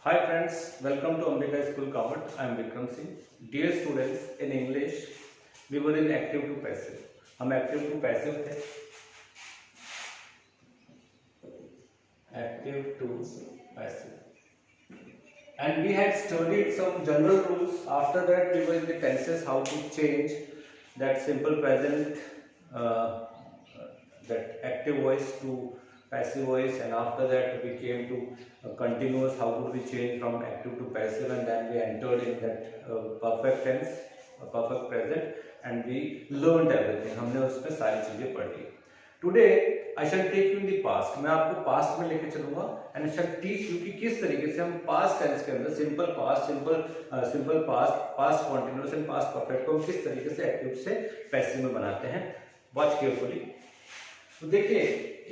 Hi friends, welcome to Ambika School Kamat. I am Vikram Singh. Dear students, in English we were in active to passive. हम active to passive थे. Active to passive. And we had studied some general rules. After that we were in the tenses, how to change that simple present, that active voice to passive voice, and after that we came to continuous, how could we change from active to passive, and then we entered in that perfect tense, perfect present, and we learned everything. हमने उसमें सारी चीजें पढ़ी. Today I shall take you in the past. मैं आपको past में लेके चलूंगा and I shall teach you कि किस तरीके से हम past tense के अंदर simple past, simple past, past continuous and past perfect को हम किस तरीके से active से passive में बनाते हैं. Watch carefully. तो देखिए,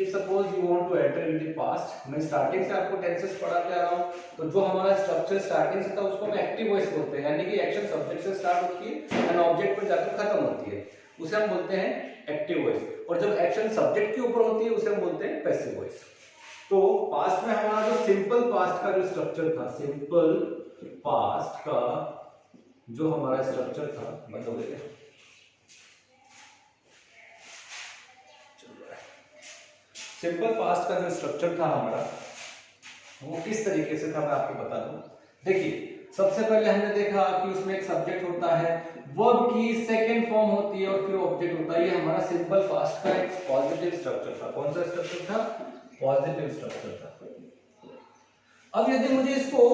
if suppose you want to enter in the past, मैं स्टार्टिंग से आपको टेंसेस पढ़ाते आ रहा हूँ, तो जो हमारा स्ट्रक्चर स्टार्टिंग से था उसको हम एक्टिव वॉइस बोलते हैं, यानी कि एक्शन सब्जेक्ट से स्टार्ट होती है एंड ऑब्जेक्ट पर जाकर खत्म होती है, उसे हम बोलते हैं एक्टिव वॉइस. और जब एक्शन सब्जेक्ट के ऊपर होती है उसे हम बोलते हैं पैसिव वॉइस. तो पास्ट में हमारा जो सिंपल पास्ट का जो स्ट्रक्चर था, सिंपल पास्ट का जो हमारा स्ट्रक्चर था, मतलब सिंपल पास्ट का जो स्ट्रक्चर था हमारा, वो किस तरीके से था मैं आपको बता दूं. देखिए, सबसे पहले हमने देखा कि उसमें एक सब्जेक्ट होता है, वर्ब की सेकंड फॉर्म होती है और फिर ऑब्जेक्ट होता है. ये हमारा सिंपल पास्ट का एक पॉजिटिव स्ट्रक्चर था. कौन सा स्ट्रक्चर था? पॉजिटिव स्ट्रक्चर था. अब यदि मुझे इसको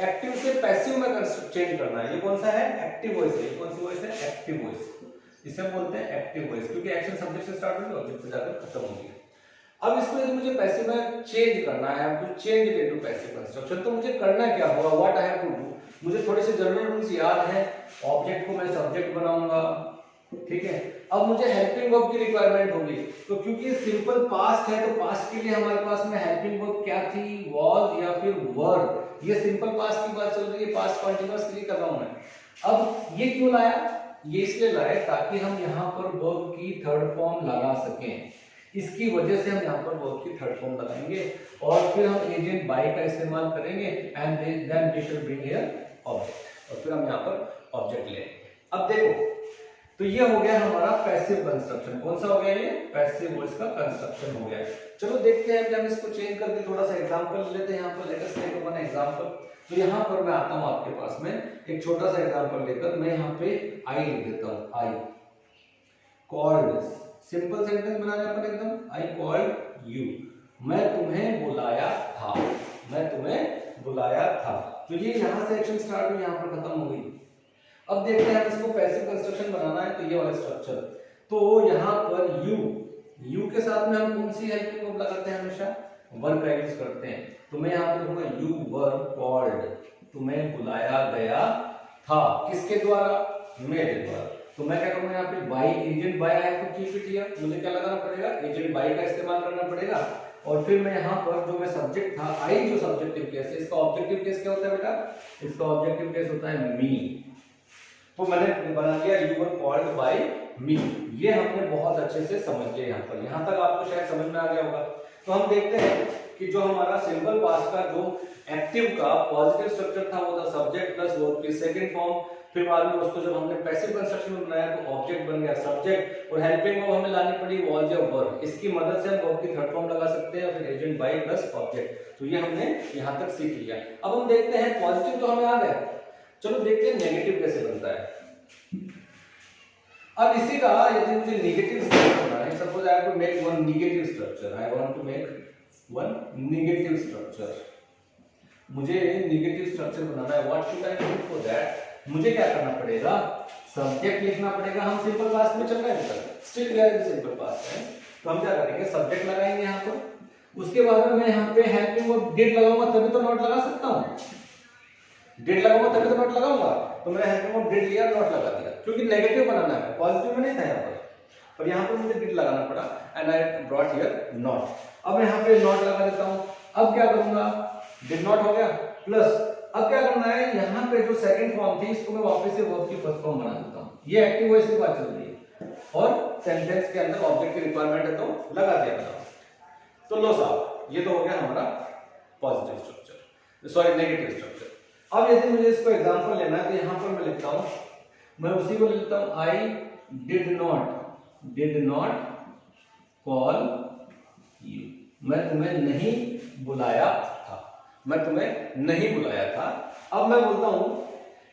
एक्टिव से पैसिव में चेंज करना है, ये कौन सा है? एक्टिव वॉइस है. कौन सी वॉइस है? Active voice. इसे हम बोलते हैं एक्टिव वॉइस, क्योंकि एक्शन सब्जेक्ट से स्टार्ट होगी, ऑब्जेक्ट पे जाकर खत्म होगी. अब इसको यदि मुझे पैसिव में चेंज करना है, तो change it into passive construction, तो मुझे करना क्या होगा? What I have to do? मुझे थोड़े से जनरल रूल्स याद हैं. ऑब्जेक्ट को मैं सब्जेक्ट बनाऊंगा, ठीक है. अब मुझे हेल्पिंग वर्ब की रिक्वायरमेंट होगी, तो क्योंकि सिंपल पास्ट है, तो पास्ट के लिए हमारे पास में हेल्पिंग वर्ब क्या थी? वाज या फिर वर. ये सिंपल पास्ट की बात चल रही है, पास्ट कंटीन्यूअस के लिए कर रहा हूं मैं. अब ये क्यों लाया? ये इसलिए लाया ताकि हम यहाँ पर वर्ब की थर्ड फॉर्म लगा सकें. इसकी वजह से हम यहाँ पर वर्ब की थर्ड फॉर्म लगाएंगे और फिर हम एजेंट बाय का इस्तेमाल करेंगे and then we shall bring here object, और फिर हम यहाँ पर ऑब्जेक्ट लेंगे. अब देखो, तो ये हो गया हमारा पैसिव कंस्ट्रक्शन. कौन सा हो गया? ये पैसिव वॉइस का कंस्ट्रक्शन हो गया. चलो देखते हैं, हम इसको चेंज करके थोड़ा सा एग्जांपल लेते हैं. यहाँ पर let us take one example. तो यहाँ पर मैं आता हूँ आपके पास में एक छोटा सा एग्जांपल लेकर. मैं यहाँ पे आई लिख देता हूँ. आई कॉल्ड, सिंपल सेंटेंस बनाना अपन एकदम. आई कॉल्ड यू, मैं तुम्हें बुलाया था. मैं तुम्हें बुलाया था. तो ये यहाँ से एक्शन स्टार्ट हुई, यहाँ पर खत्म हो गई. अब देखते हैं हम इसको पैसिव कंस्ट्रक्शन बनाना है, तो ये वाला स्ट्रक्चर. तो यहाँ पर यू के साथ में हम कौन सी हेल्पिंग वर्ब लगाते हैं? हमेशा वर का यूज करते हैं. तो मैं यहाँ पे लिखूंगा यू वर कॉल्ड, तुम्हें बुलाया गया था. किसके द्वारा? मेरे द्वारा. तो मैं क्या करूंगा यहाँ पे? By, agent by, I have to keep it here. मुझे क्या लगाना पड़ेगा? एजेंट बाय का इस्तेमाल करना पड़ेगा. और फिर मैं यहाँ पर जो मैं सब्जेक्ट था, आई जो सब्जेक्टिव केस है, इसका ऑब्जेक्टिव केस क्या होता है बेटा? इसका ऑब्जेक्टिव केस होता है मी. तो मैंने बना लिया यू वर कॉल्ड बाय मी. ये हमने बहुत अच्छे से समझ लिया. यहाँ पर, यहाँ तक आपको शायद समझ में आ गया होगा. तो हम देखते हैं कि जो हमारा सिंपल पास्ट का जो एक्टिव का पॉजिटिव स्ट्रक्चर था, वो था सब्जेक्ट प्लस वर्ब की सेकंड फॉर्म. फिर बाद में उसको जब हमने पैसिव कंस्ट्रक्शन में बनाया तो ऑब्जेक्ट बन गया सब्जेक्ट, और हेल्पिंग वर्ब हमें लानी पड़ी वाज या वर. इसकी मदद से हम वर्ब की थर्ड फॉर्म लगा सकते हैं, फिर एजेंट बाय प्लस ऑब्जेक्ट. तो ये हमने यहाँ तक सीख लिया. अब हम देखते हैं, पॉजिटिव तो हमें आ गया. चलो देखते हैं नेगेटिव कैसे बनता है. अब इसी का यदि मुझे नेगेटिव स्ट्रक्चर बनाना है, suppose I have to make one negative structure. I want to make one negative structure. मुझे नेगेटिव स्ट्रक्चर बनाना है. What should I do for that? मुझे क्या करना पड़ेगा? सब्जेक्ट लिखना पड़ेगा. हम सिंपल पास्ट में चल रहे हैं, still we are in simple past है. तो हम क्या करेंगे? सब्जेक्ट लगाएंगे यहाँ पर. उसके बाद में मैं यहाँ पे हेल्पिंग वर्ब डिड लगाऊंगा, तभी तो नॉट लगा सकता हूँ. डिड लगाऊंगा तभी तो नॉट लगाऊंगा. तो मैंने हेल्पिंग वर्ब डिड लिया, नॉट लगा दिया, क्योंकि नेगेटिव बनाना है, पॉजिटिव में नहीं था यहाँ पर यहाँ पर मुझे डिड लगाना पड़ा and I brought here not. अब मैं यहाँ पे नॉट लगा देता हूँ. अब क्या करूंगा? डिड नॉट हो गया प्लस. अब क्या करना है? यहाँ पे जो सेकंड फॉर्म थी, इसको मैं वापस से वर्ब की फर्स्ट फॉर्म बना देता हूँ. ये एक्टिव वॉइस की बात चल रही है और सेंटेंस के अंदर ऑब्जेक्ट की रिक्वायरमेंट है, तो लगा दिया मैंने. तो लो साहब, ये तो हो गया हमारा positive structure. Sorry negative structure. अब यदि मुझे इसको एग्जांपल लेना है तो यहाँ पर मैं लिखता हूँ, मैं उसी को लिखता हूँ I did not call you, मैं तुम्हें नहीं बुलाया था, मैं तुम्हें नहीं बुलाया था। अब मैं बोलता हूं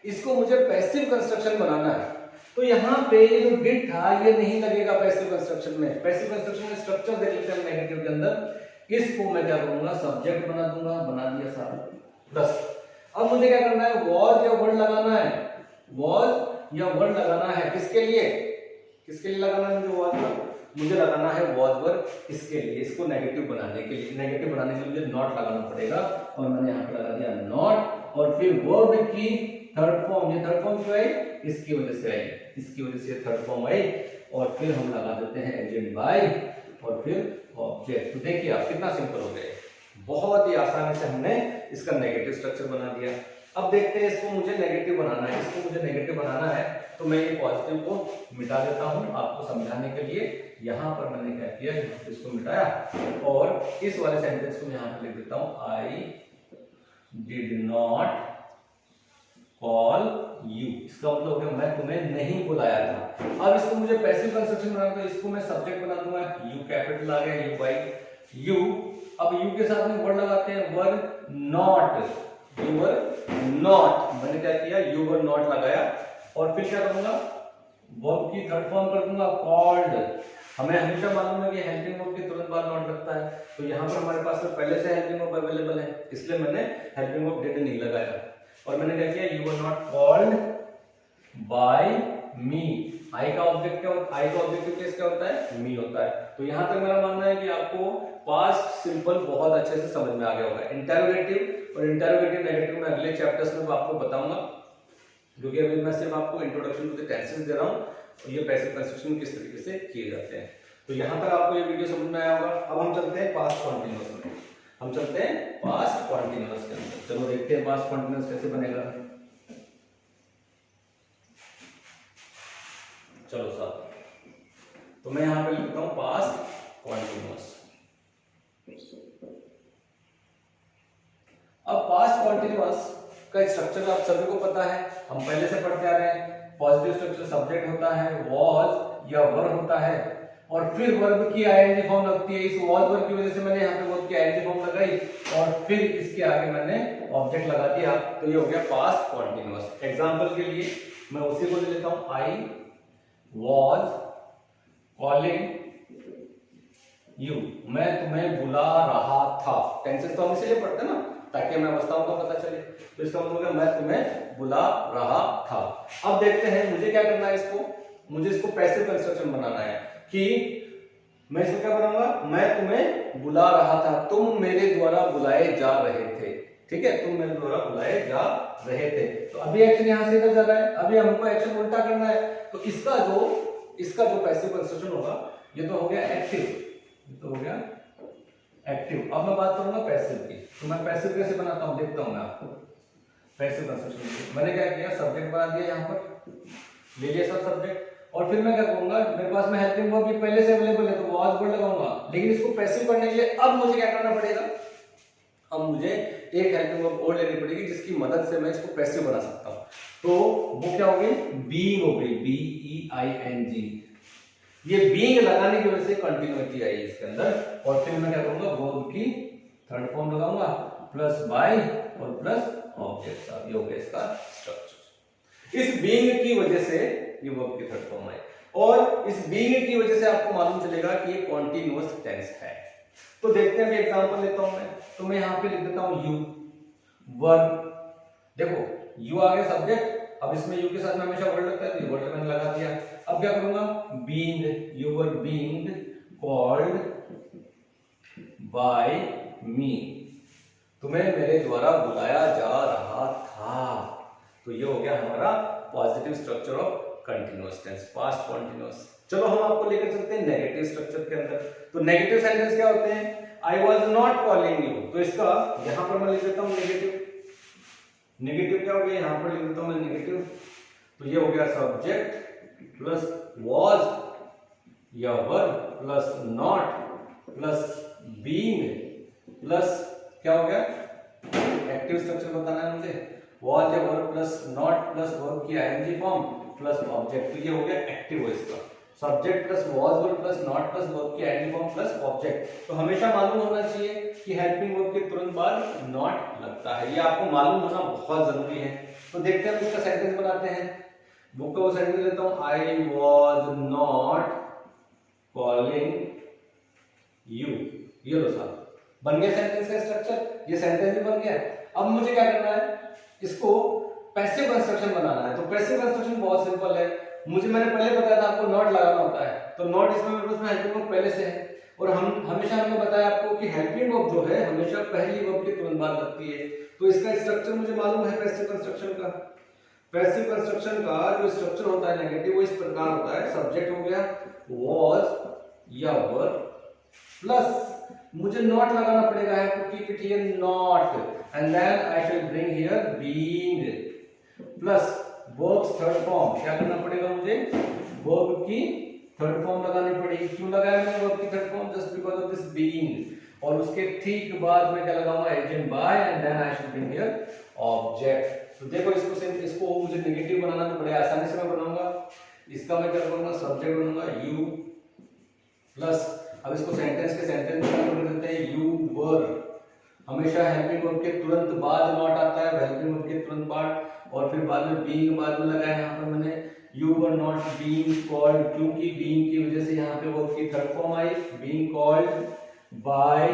इसको मुझे पैसिव कंस्ट्रक्शन बनाना है, तो यहाँ पे ये जो डिड था ये नहीं लगेगा पैसिव कंस्ट्रक्शन में। पैसिव कंस्ट्रक्शन में स्ट्रक्चर देख लेते हैं नेगेटिव के अंदर। इसको मैं क्या करूंगा, सब्जेक्ट बना दूंगा, बना दिया साहब 10। अब मुझे क्या करना है, वॉज या वर्ड लगाना है, वॉज या वर्ड लगाना है। किसके लिए, किसके लिए लगाना है मुझे वॉज वर्ड, मुझे लगाना है वॉज वर्ड इसके लिए, इसको नेगेटिव बनाने के लिए। नेगेटिव बनाने के लिए मुझे नॉट लगाना पड़ेगा, और मैंने यहाँ पे लगा दिया नॉट। और फिर वर्ब की थर्ड फॉर्म, ये थर्ड फॉर्म क्यों आई, इसकी वजह से आई, इसकी वजह से थर्ड फॉर्म आई। और फिर हम लगा देते हैं एजेंट बाय, और फिर ऑब्जेक्ट। तो देखिए आप कितना सिंपल हो गया, बहुत ही आसानी से हमने इसका नेगेटिव स्ट्रक्चर बना दिया। अब देखते हैं इसको मुझे नेगेटिव बनाना है, इसको मुझे नेगेटिव बनाना है तो मैं ये पॉजिटिव को मिटा देता हूं आपको समझाने के लिए। यहां पर मैंने क्या किया, इसको मिटाया और इस वाले सेंटेंस को यहां पर लिख देता हूं, I did not call you. इसका मतलब हो गया मैं तुम्हें नहीं बुलाया था। अब इसको मुझे पैसिव कंस्ट्रक्शन बनाना है, तो इसको मैं सब्जेक्ट बना दूंगा, यू कैपिटल आ गया, यू बाई यू। अब यू के साथ में वर्ड लगाते हैं, word not, you were not. मैंने क्या किया, यू वर नॉट लगाया, और फिर क्या करूंगा, वर्ब की थर्ड फॉर्म कर दूंगा, कॉल्ड। हमें हमेशा मालूम है कि हेल्पिंग वर्ब के तुरंत बाद नॉट लगता है, तो यहाँ पर हमारे पास में पहले से हेल्पिंग वर्ब अवेलेबल है, इसलिए मैंने हेल्पिंग वर्ब डिड नहीं लगाया। और मैंने क्या किया, you were not called by me. I का ऑब्जेक्ट क्या होता है, आई का ऑब्जेक्टिव केस क्या होता है, मी होता है। तो यहां तक मेरा मानना है कि आपको पास्ट सिंपल बहुत अच्छे से समझ में आ गया होगा। इंटरोगेटिव और इंटरोगेटिव नेगेटिव में अगले चैप्टर्स में आपको बताऊंगा, क्योंकि अभी मैं सिर्फ आपको इंट्रोडक्शन टू द टेंसेस दे रहा हूं और ये पैसिव कंस्ट्रक्शन किस तरीके से किए जाते हैं। तो यहां तक आपको ये वीडियो समझ में आया होगा। अब हम चलते हैं पास्ट कॉन्टिन्यूअस में, हम चलते हैं पास्ट कॉन्टिन्यूअस के अंदर। चलो देखते हैं पास्ट कॉन्टिन्यूअस कैसे बनेगा। चलो साहब, तो मैं यहां पे लिखता हूं पास्ट कॉन्टिन्यूअस। अब पास्ट कॉन्टिन्यूअस का स्ट्रक्चर आप सभी को पता है, हम पहले से पढ़ते आ रहे हैं। पॉजिटिव स्ट्रक्चर सब्जेक्ट होता है, वॉज या वर होता है, और फिर वर्ब की आईएनजी फॉर्म लगती है। इस वॉज वर्ब की वजह से मैंने यहाँ पे वर्ब की आईएनजी फॉर्म लगाई, और फिर इसके आगे मैंने ऑब्जेक्ट लगा दिया, तो ये हो गया पास्ट कॉन्टिन्यूअस। एग्जांपल के लिए मैं उसी को ले लेता हूं, आई वॉज कॉलिंग यू, मैं तुम्हें बुला रहा था। टेंसेस तो हम इसीलिए पढ़ते हैं ना, ताकि हमें अवस्थाओं का पता चले। तो इसका मतलब है मैं तुम्हें बुला रहा था। अब देखते हैं मुझे क्या करना है, इसको मुझे इसको पैसिव कंस्ट्रक्शन बनाना है कि मैं इसको क्या बनाऊंगा, मैं तुम्हें बुला रहा था, तुम मेरे द्वारा बुलाए जा रहे थे। ठीक है, तुम मेरे द्वारा बुलाए जा रहे थे। तो अभी एक्शन यहां से इधर जा रहा है, अभी हमको एक्शन उल्टा करना है। तो इसका जो पैसिव कंस्ट्रक्शन होगा, ये तो हो गया एक्टिव, ये तो हो गया एक्टिव। अब मैं बात करूंगा पैसिव की। तो मैं पैसिव कैसे बनाता हूं, देखता हूं मैं आपको पैसिव कंस्ट्रक्शन। मैंने क्या किया, सब्जेक्ट बना दिया, यहां पर ले लिया सब सब्जेक्ट, और फिर मैं क्या करूंगा, मेरे पास में हेल्पिंग वर्ब भी पहले से अवेलेबल है, तो वॉज वर्ड लगाऊंगा। लेकिन इसको पैसिव करने के लिए अब मुझे क्या करना पड़ेगा, अब मुझे एक हेल्पिंग वर्ब और लेनी पड़ेगी, जिसकी मदद से मैं इसको पैसिव बना सकता हूं। तो वो क्या हो गई, बीइंग हो गई, BEING। ये बीइंग लगाने की वजह से कंटिन्यूटी आई इसके अंदर। और फिर मैं क्या करूंगा, वर्ब की थर्ड फॉर्म लगाऊंगा, प्लस बाय और प्लस ऑब्जेक्ट। अब ये हो गया इसका स्ट्रक्चर। इस बीइंग की वजह से ये वर्ब की थर्ड फॉर्म आई, और इस बीइंग की वजह से आपको मालूम चलेगा कि ये कॉन्टिन्यूअस टेंस है। तो देखते हैं, एग्जांपल लेता हूं मैं। तो मैं यहां पे लिख देता हूं यू वर्ब। देखो यू आ गया सब्जेक्ट, अब इसमें यू के साथ में हमेशा वर्ड लगता है, तो ये वर्ड मैंने लगा दिया। अब क्या करूंगा, being, you were being called by me, तुम्हें मेरे द्वारा बुलाया जा रहा था। तो ये हो गया हमारा positive structure of continuous tense, past continuous. चलो हम आपको लेकर चलते हैं नेगेटिव स्ट्रक्चर के अंदर। तो नेगेटिव सेंटेंस क्या होते हैं, I was not calling you, तो इसका यहां पर मैं लिख देता हूं नेगेटिव। नेगेटिव क्या हो गया, यहां पर लिख देता हूं मैं नेगेटिव। तो ये हो गया सब्जेक्ट प्लस वॉज या verb plus not plus being plus क्या हो गया एक्टिव स्ट्रक्चर बताना है मुझे, वॉज या verb plus not plus verb की आईएनजी फॉर्म प्लस ऑब्जेक्ट, तो ये हो गया एक्टिव वॉइस का। Subject plus was verb plus not plus verb की आईएनजी फॉर्म प्लस ऑब्जेक्ट, तो हमेशा मालूम होना चाहिए कि हेल्पिंग वर्ब के तुरंत बाद नॉट लगता है, ये आपको मालूम होना बहुत जरूरी है। तो देखते हैं इसका सेंटेंस बनाते हैं। बुक का वो सेंटेंस लेता हूं, I was not calling you, ये लो साहब, बन गया सेंटेंस का स्ट्रक्चर, ये सेंटेंस भी बन गया। अब मुझे क्या करना है, इसको पैसिव कंस्ट्रक्शन बनाना है। तो पैसिव कंस्ट्रक्शन बहुत सिंपल है, मुझे मैंने पहले बताया था आपको नॉट लगाना होता है, तो नॉट इसमें मेरे पास हेल्पिंग वर्ब पहले से है, और हम हमेशा हमने बताया आपको कि हेल्पिंग वर्ब जो है हमेशा पहली वर्ब के तुरंत बाद लगती है। तो इसका स्ट्रक्चर मुझे मालूम है पैसिव कंस्ट्रक्शन का। पैसिव कंस्ट्रक्शन का जो स्ट्रक्चर होता है नेगेटिव, वो इस प्रकार होता है, सब्जेक्ट हो गया वॉज या वर्ब प्लस मुझे नॉट लगाना पड़ेगा, have to keep it here not, and then I shall bring here being plus verbs third form. क्या करना पड़ेगा मुझे, वर्ब की थर्ड फॉर्म लगानी पड़ेगी। क्यों लगाया मैंने वर्ब की third form, just because of this being, और उसके ठीक बाद में क्या लगाऊंगा, agent by, and then I shall bring here object. तो देखो इसको मुझे नेगेटिव बनाना तो बड़े आसानी से मैं बनाऊंगा। इसका मैं क्या करूंगा, सब्जेक्ट बनूंगा यू प्लस, अब इसको सेंटेंस के सेंटेंस में कन्वर्ट कर देते हैं, यू वर, हमेशा हेल्पिंग वर्ब के तुरंत बाद नॉट आता है, हेल्पिंग वर्ब के तुरंत बाद, और फिर बाद में बीइंग बाद में लगाया यहाँ पर मैंने, you were not being called, क्योंकि बीइंग की वजह से यहाँ पे वर्ब की थर्ड फॉर्म आई, बीइंग कॉल्ड बाय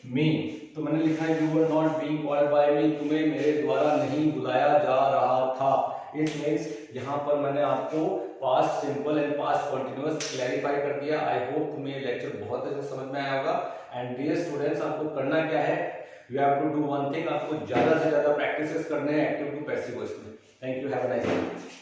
मी, तो मैंने लिखा है you were not being called by me, तुम्हें मेरे द्वारा नहीं बुलाया जा रहा था। इट मींस यहाँ पर मैंने आपको past simple and past continuous clarify कर दिया। आई होप तुम्हें ये लेक्चर बहुत अच्छे से समझ में आया होगा। एंड डियर स्टूडेंट्स, आपको करना क्या है, you have to do one thing, आपको ज्यादा से ज्यादा प्रैक्टिसेस करने हैं एक्टिव टू पैसिव वॉइस में। Thank you, have a nice day.